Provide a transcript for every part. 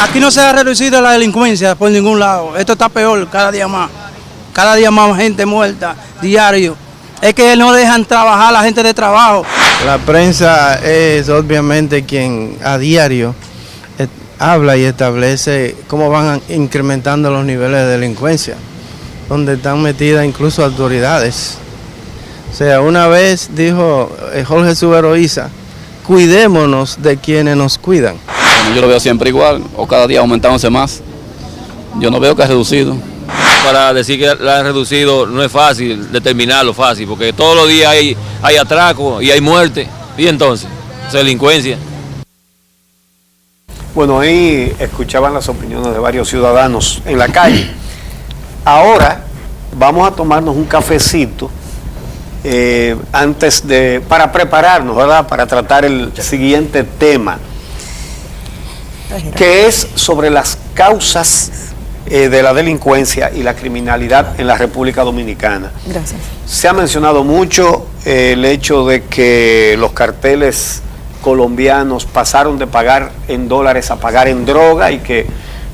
Aquí no se ha reducido la delincuencia por ningún lado. Esto está peor cada día más. Cada día más gente muerta, diario. Es que no dejan trabajar a la gente de trabajo. La prensa es obviamente quien a diario habla y establece cómo van incrementando los niveles de delincuencia, donde están metidas incluso autoridades. O sea, una vez dijo Jorge Suberoiza, cuidémonos de quienes nos cuidan. Bueno, yo lo veo siempre igual, o cada día aumentándose más. Yo no veo que ha reducido. Para decir que la ha reducido no es fácil determinarlo fácil, porque todos los días hay atraco y hay muerte, y entonces, delincuencia. Bueno, ahí escuchaban las opiniones de varios ciudadanos en la calle. Ahora vamos a tomarnos un cafecito para prepararnos, ¿verdad? Para tratar el siguiente tema, que es sobre las causas de la delincuencia y la criminalidad en la República Dominicana. Gracias. Se ha mencionado mucho el hecho de que los carteles colombianos pasaron de pagar en dólares a pagar en droga y que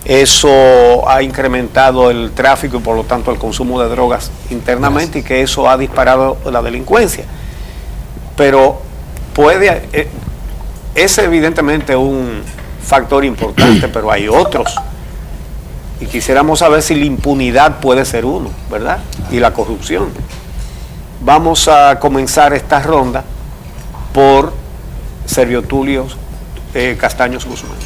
eso ha incrementado el tráfico y por lo tanto el consumo de drogas internamente. Gracias. Y que eso ha disparado la delincuencia. Pero es evidentemente un factor importante, pero hay otros. Y quisiéramos saber si la impunidad puede ser uno, ¿verdad? Y la corrupción. Vamos a comenzar esta ronda por Servio Tulio Castaños Guzmán.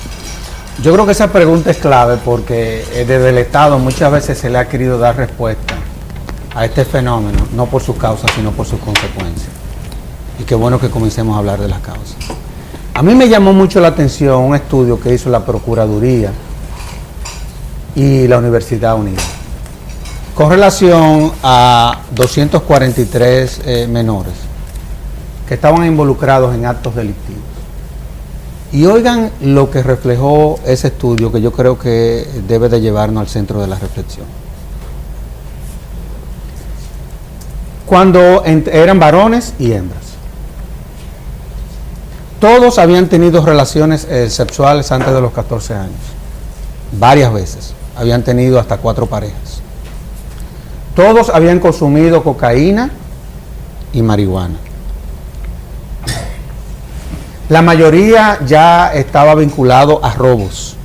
Yo creo que esa pregunta es clave porque desde el Estado muchas veces se le ha querido dar respuesta a este fenómeno, no por sus causas, sino por sus consecuencias. Y qué bueno que comencemos a hablar de las causas. A mí me llamó mucho la atención un estudio que hizo la Procuraduría y la Universidad Unida, con relación a 243 menores que estaban involucrados en actos delictivos. Y oigan lo que reflejó ese estudio, que yo creo que debe de llevarnos al centro de la reflexión. Cuando eran varones y hembras, todos habían tenido relaciones sexuales antes de los 14 años, varias veces. Habían tenido hasta 4 parejas. Todos habían consumido cocaína y marihuana. La mayoría ya estaba vinculado a robos.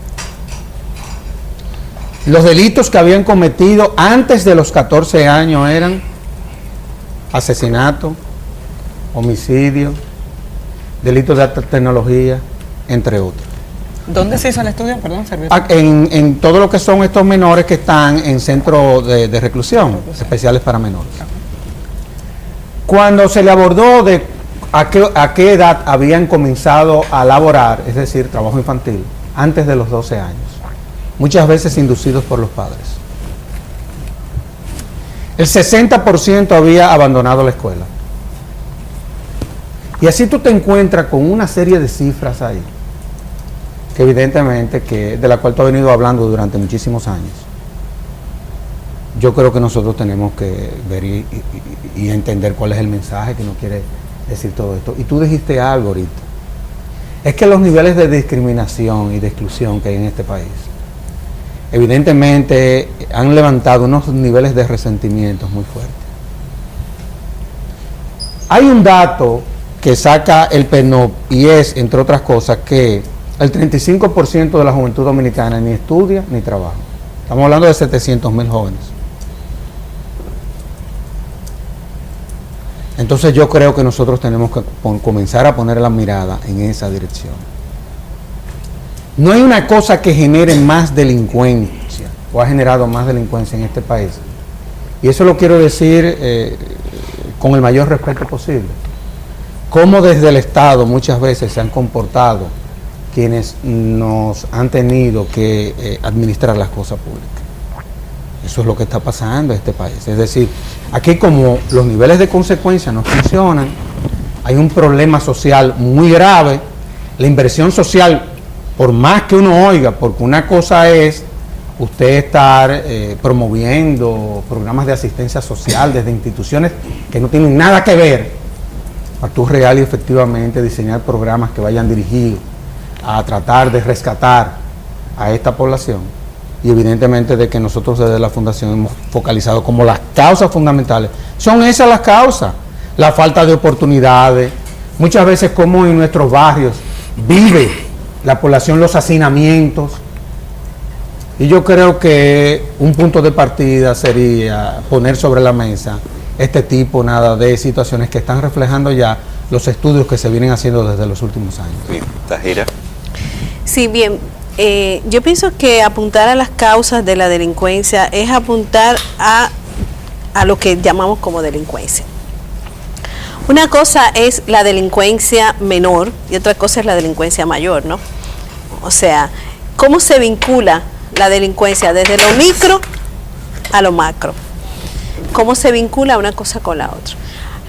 Los delitos que habían cometido antes de los 14 años eran asesinato, homicidio, delitos de alta tecnología, entre otros. ¿Dónde se hizo el estudio? Perdón, en todo lo que son estos menores que están en centros de reclusión, especiales para menores. Cuando se le abordó de a qué edad habían comenzado a laborar, es decir, trabajo infantil, antes de los 12 años, muchas veces inducidos por los padres. El 60% había abandonado la escuela. Y así tú te encuentras con una serie de cifras ahí, que evidentemente de la cual tú has venido hablando durante muchísimos años. Yo creo que nosotros tenemos que ver y entender cuál es el mensaje que nos quiere decir todo esto. Y tú dijiste algo ahorita. Es que los niveles de discriminación y de exclusión que hay en este país, evidentemente han levantado unos niveles de resentimientos muy fuertes. Hay un dato que saca el PNUD y es, entre otras cosas, que el 35% de la juventud dominicana ni estudia ni trabaja. Estamos hablando de 700,000 jóvenes. Entonces yo creo que nosotros tenemos que comenzar a poner la mirada en esa dirección. No hay una cosa que genere más delincuencia o ha generado más delincuencia en este país. Y eso lo quiero decir con el mayor respeto posible. Cómo desde el Estado muchas veces se han comportado quienes nos han tenido que administrar las cosas públicas. Eso es lo que está pasando en este país. Es decir, aquí como los niveles de consecuencia no funcionan, hay un problema social muy grave. La inversión social, por más que uno oiga, porque una cosa es usted estar promoviendo programas de asistencia social desde instituciones que no tienen nada que ver, para tú real y efectivamente diseñar programas que vayan dirigidos a tratar de rescatar a esta población, y evidentemente de que nosotros desde la Fundación hemos focalizado como las causas fundamentales. Son esas las causas, la falta de oportunidades, muchas veces como en nuestros barrios vive la población los hacinamientos, y yo creo que un punto de partida sería poner sobre la mesa este tipo de situaciones que están reflejando ya los estudios que se vienen haciendo desde los últimos años. Bien, Tajira. Sí, bien. Yo pienso que apuntar a las causas de la delincuencia es apuntar a lo que llamamos como delincuencia. Una cosa es la delincuencia menor y otra cosa es la delincuencia mayor, ¿no? O sea, ¿cómo se vincula la delincuencia desde lo micro a lo macro? ¿Cómo se vincula una cosa con la otra?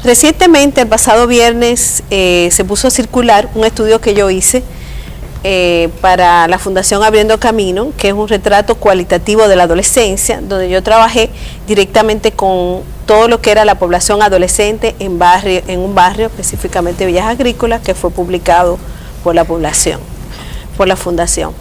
Recientemente, el pasado viernes, se puso a circular un estudio que yo hice para la Fundación Abriendo Camino, que es un retrato cualitativo de la adolescencia, donde yo trabajé directamente con todo lo que era la población adolescente en un barrio, específicamente Villas Agrícolas, que fue publicado por la población, por la Fundación.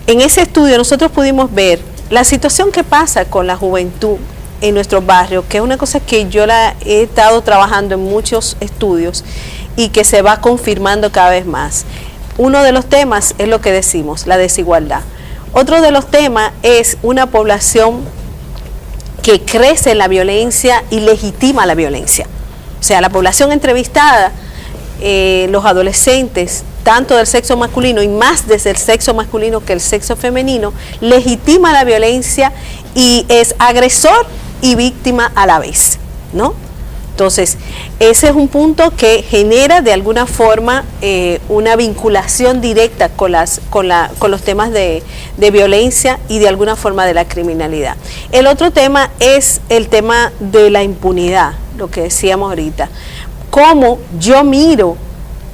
En ese estudio nosotros pudimos ver la situación que pasa con la juventud en nuestros barrios, que es una cosa que yo la he estado trabajando en muchos estudios y que se va confirmando cada vez más. Uno de los temas es lo que decimos, la desigualdad. Otro de los temas es una población que crece en la violencia y legitima la violencia. O sea, la población entrevistada, los adolescentes, tanto del sexo masculino y más desde el sexo masculino que el sexo femenino, legitima la violencia y es agresor y víctima a la vez, ¿no? Entonces, ese es un punto que genera de alguna forma una vinculación directa con los temas de violencia y de alguna forma de la criminalidad. El otro tema es el tema de la impunidad, lo que decíamos ahorita. Cómo yo miro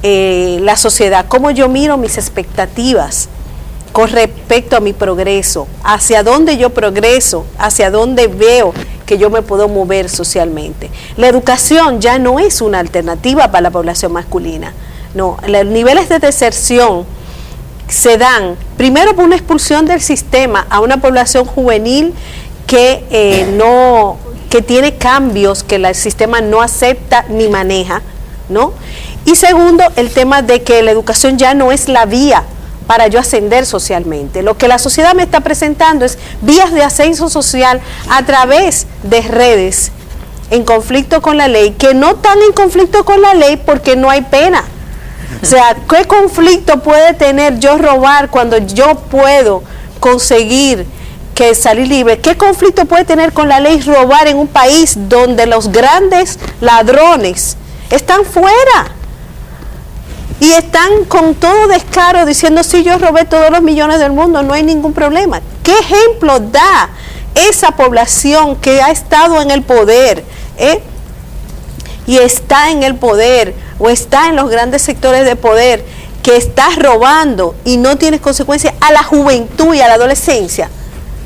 la sociedad, cómo yo miro mis expectativas con respecto a mi progreso, hacia dónde yo progreso, hacia dónde veo que yo me puedo mover socialmente. La educación ya no es una alternativa para la población masculina. No, los niveles de deserción se dan primero por una expulsión del sistema a una población juvenil que tiene cambios que el sistema no acepta ni maneja, ¿no? Y segundo, el tema de que la educación ya no es la vía para yo ascender socialmente. Lo que la sociedad me está presentando es vías de ascenso social a través de redes en conflicto con la ley, que no están en conflicto con la ley porque no hay pena. O sea, ¿qué conflicto puede tener yo robar cuando yo puedo conseguir que salir libre? ¿Qué conflicto puede tener con la ley robar en un país donde los grandes ladrones están fuera? Y están con todo descaro diciendo, sí, yo robé todos los millones del mundo, no hay ningún problema. ¿Qué ejemplo da esa población que ha estado en el poder, y está en el poder, o está en los grandes sectores de poder, que está robando y no tiene consecuencias a la juventud y a la adolescencia?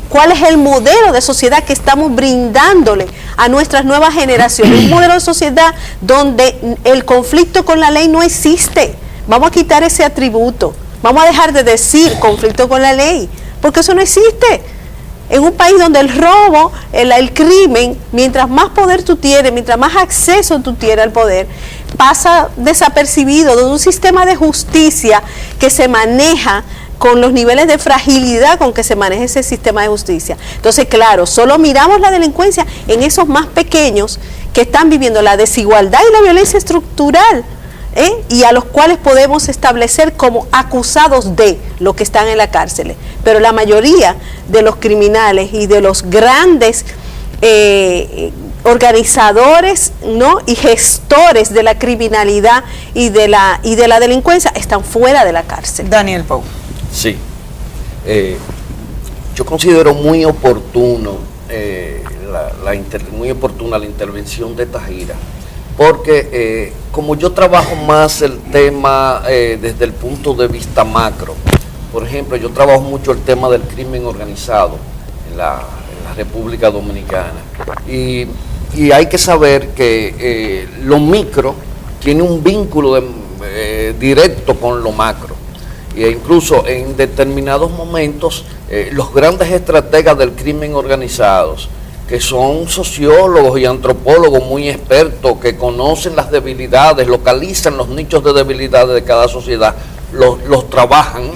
¿Cuál es el modelo de sociedad que estamos brindándole a nuestras nuevas generaciones? Un modelo de sociedad donde el conflicto con la ley no existe. Vamos a quitar ese atributo. Vamos a dejar de decir conflicto con la ley, porque eso no existe. En un país donde el robo, el crimen, mientras más poder tú tienes, mientras más acceso tú tienes al poder, pasa desapercibido de un sistema de justicia que se maneja con los niveles de fragilidad con que se maneja ese sistema de justicia. Entonces, claro, solo miramos la delincuencia en esos más pequeños que están viviendo la desigualdad y la violencia estructural, y a los cuales podemos establecer como acusados de lo que están en la cárcel. Pero la mayoría de los criminales y de los grandes organizadores, ¿no?, y gestores de la criminalidad y de la delincuencia están fuera de la cárcel. Daniel Pou. Sí, yo considero muy oportuno muy oportuna la intervención de Tajira, porque como yo trabajo más el tema desde el punto de vista macro, por ejemplo, yo trabajo mucho el tema del crimen organizado en la República Dominicana, y hay que saber que lo micro tiene un vínculo directo con lo macro. e incluso en determinados momentos los grandes estrategas del crimen organizados, que son sociólogos y antropólogos muy expertos, que conocen las debilidades, localizan los nichos de debilidades de cada sociedad, los trabajan,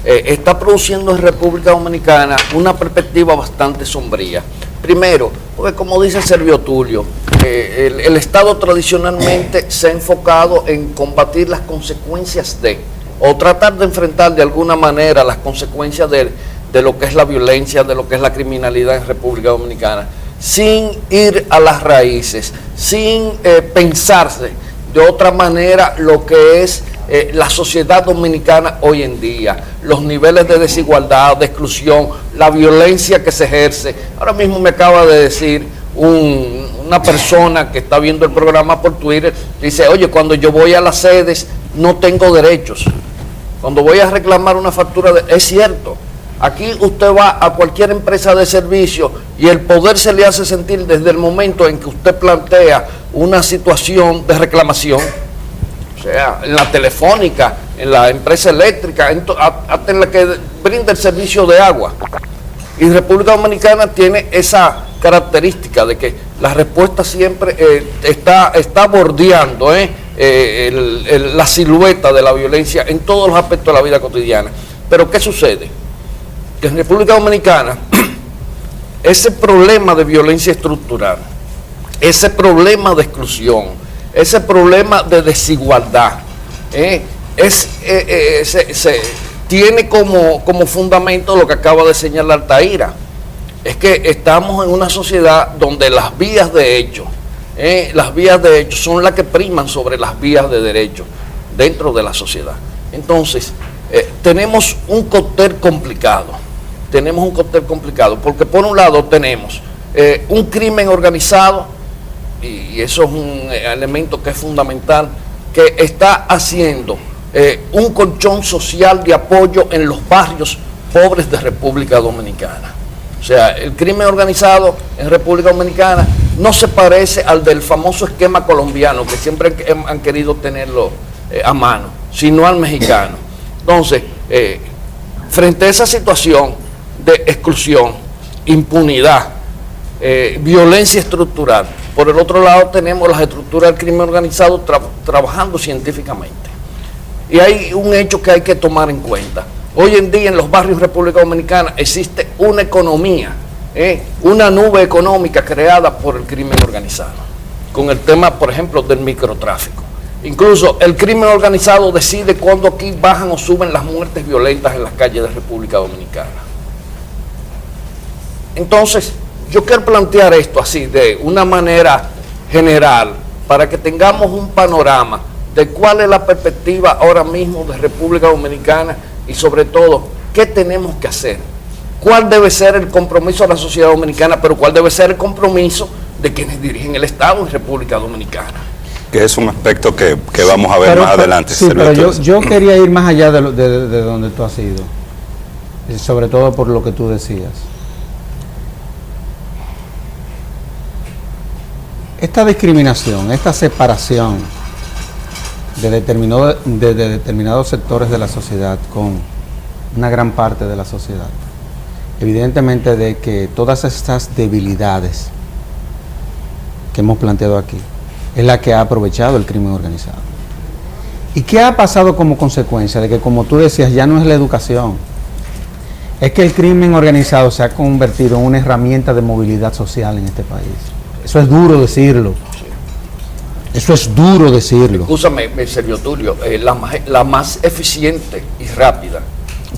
está produciendo en República Dominicana una perspectiva bastante sombría. Primero, porque como dice Servio Tulio, el Estado tradicionalmente se ha enfocado en combatir las consecuencias o tratar de enfrentar de alguna manera las consecuencias de lo que es la violencia, de lo que es la criminalidad en República Dominicana, sin ir a las raíces, sin pensarse de otra manera lo que es la sociedad dominicana hoy en día, los niveles de desigualdad, de exclusión, la violencia que se ejerce. Ahora mismo me acaba de decir una persona que está viendo el programa por Twitter, dice, oye, cuando yo voy a las sedes no tengo derechos. Cuando voy a reclamar una factura, es cierto. Aquí usted va a cualquier empresa de servicio y el poder se le hace sentir desde el momento en que usted plantea una situación de reclamación. O sea, en la telefónica, en la empresa eléctrica, hasta en la que brinda el servicio de agua. Y República Dominicana tiene esa característica de que la respuesta siempre está bordeando la silueta de la violencia en todos los aspectos de la vida cotidiana. Pero ¿qué sucede? Que en República Dominicana ese problema de violencia estructural, ese problema de exclusión, ese problema de desigualdad, tiene como fundamento lo que acaba de señalar Taira. Es que estamos en una sociedad donde las vías de hecho son las que priman sobre las vías de derecho dentro de la sociedad. Entonces, tenemos un cóctel complicado. Porque por un lado tenemos un crimen organizado, y eso es un elemento que es fundamental, que está haciendo un colchón social de apoyo en los barrios pobres de República Dominicana. O sea, el crimen organizado en República Dominicana no se parece al del famoso esquema colombiano, que siempre han querido tenerlo a mano, sino al mexicano. Entonces, frente a esa situación de exclusión, impunidad, violencia estructural, por el otro lado tenemos las estructuras del crimen organizado trabajando científicamente. Y hay un hecho que hay que tomar en cuenta. Hoy en día en los barrios de República Dominicana existe una economía, una nube económica creada por el crimen organizado, con el tema, por ejemplo, del microtráfico. Incluso el crimen organizado decide cuándo aquí bajan o suben las muertes violentas en las calles de República Dominicana. Entonces, yo quiero plantear esto así, de una manera general, para que tengamos un panorama de cuál es la perspectiva ahora mismo de República Dominicana y sobre todo, qué tenemos que hacer. Cuál debe ser el compromiso de la sociedad dominicana, pero cuál debe ser el compromiso de quienes dirigen el Estado en República Dominicana. Que es un aspecto que vamos a ver más adelante. Sí, pero yo quería ir más allá de donde tú has ido, sobre todo por lo que tú decías. Esta discriminación, esta separación de determinados sectores de la sociedad con una gran parte de la sociedad, evidentemente de que todas estas debilidades que hemos planteado aquí es la que ha aprovechado el crimen organizado. ¿Y qué ha pasado como consecuencia? De que, como tú decías, ya no es la educación, es que el crimen organizado se ha convertido en una herramienta de movilidad social en este país. Eso es duro decirlo. Eso es duro decirlo. Escúchame, Sergio Tulio, la más eficiente y rápida.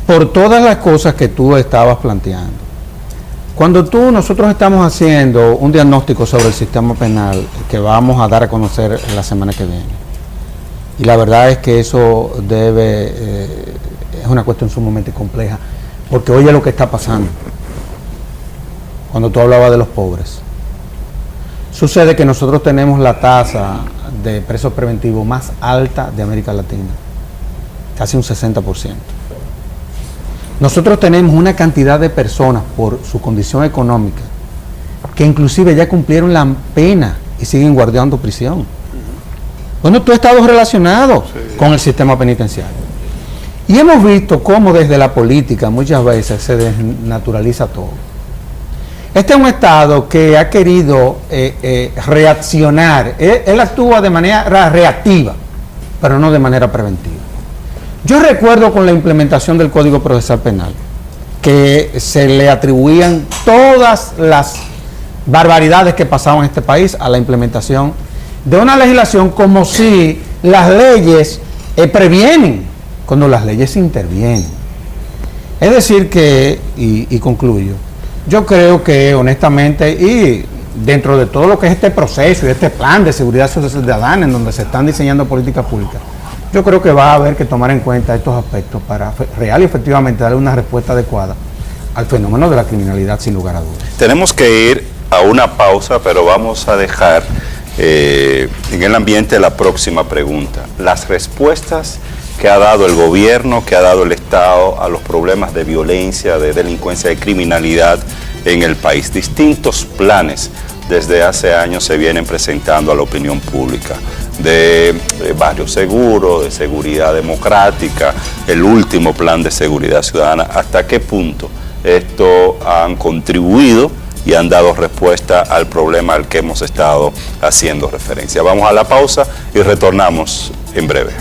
Por todas las cosas que tú estabas planteando. Cuando nosotros estamos haciendo un diagnóstico sobre el sistema penal que vamos a dar a conocer la semana que viene, y la verdad es que eso es una cuestión sumamente compleja, porque oye lo que está pasando. Cuando tú hablabas de los pobres, sucede que nosotros tenemos la tasa de presos preventivos más alta de América Latina, casi un 60%. Nosotros tenemos una cantidad de personas por su condición económica que inclusive ya cumplieron la pena y siguen guardando prisión. Bueno, tú has estado relacionado con el sistema penitenciario. Y hemos visto cómo desde la política muchas veces se desnaturaliza todo. Este es un Estado que ha querido reaccionar. Él actúa de manera reactiva, pero no de manera preventiva. Yo recuerdo con la implementación del Código Procesal Penal que se le atribuían todas las barbaridades que pasaban en este país a la implementación de una legislación, como si las leyes previenen, cuando las leyes intervienen. Es decir que, y concluyo, yo creo que honestamente, y dentro de todo lo que es este proceso y este plan de seguridad ciudadana en donde se están diseñando políticas públicas, yo creo que va a haber que tomar en cuenta estos aspectos para real y efectivamente darle una respuesta adecuada al fenómeno de la criminalidad, sin lugar a dudas. Tenemos que ir a una pausa, pero vamos a dejar en el ambiente la próxima pregunta. Las respuestas que ha dado el gobierno, que ha dado el Estado a los problemas de violencia, de delincuencia, de criminalidad en el país. Distintos planes desde hace años se vienen presentando a la opinión pública, de barrio seguro, de seguridad democrática, el último plan de seguridad ciudadana. ¿Hasta qué punto esto han contribuido y han dado respuesta al problema al que hemos estado haciendo referencia? Vamos a la pausa y retornamos en breve.